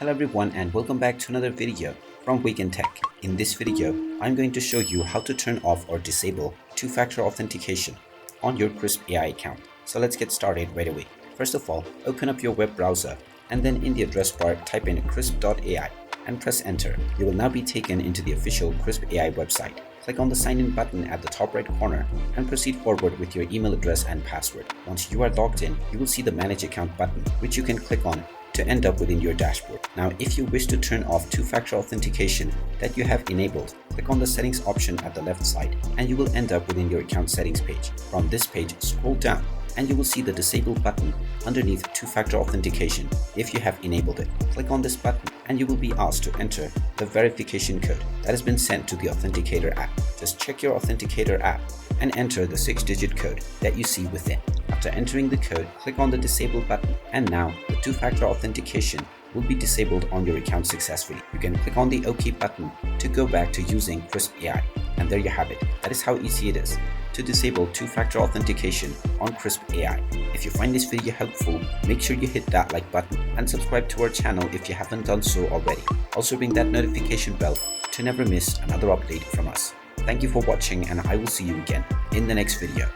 Hello everyone and welcome back to another video from Wake&Tech. In this video, I'm going to show you how to turn off or disable two-factor authentication on your Krisp AI account. So let's get started right away. First of all, open up your web browser and then in the address bar type in krisp.ai and press enter. You will now be taken into the official Krisp AI website. Click on the sign in button at the top right corner and proceed forward with your email address and password. Once you are logged in, you will see the manage account button, which you can click on to end up within your dashboard. Now, if you wish to turn off two-factor authentication that you have enabled, click on the settings option at the left side and you will end up within your account settings page. From this page, scroll down and you will see the disable button underneath two-factor authentication. If you have enabled it, click on this button and you will be asked to enter the verification code that has been sent to the Authenticator app. Just check your Authenticator app and enter the 6-digit code that you see within. After entering the code, click on the disable button and now the two-factor authentication will be disabled on your account successfully. You can click on the OK button to go back to using Krisp AI. And there you have it. That is how easy it is to disable two-factor authentication on Krisp AI. If you find this video helpful, make sure you hit that like button and subscribe to our channel if you haven't done so already. Also ring that notification bell to never miss another update from us. Thank you for watching and I will see you again in the next video.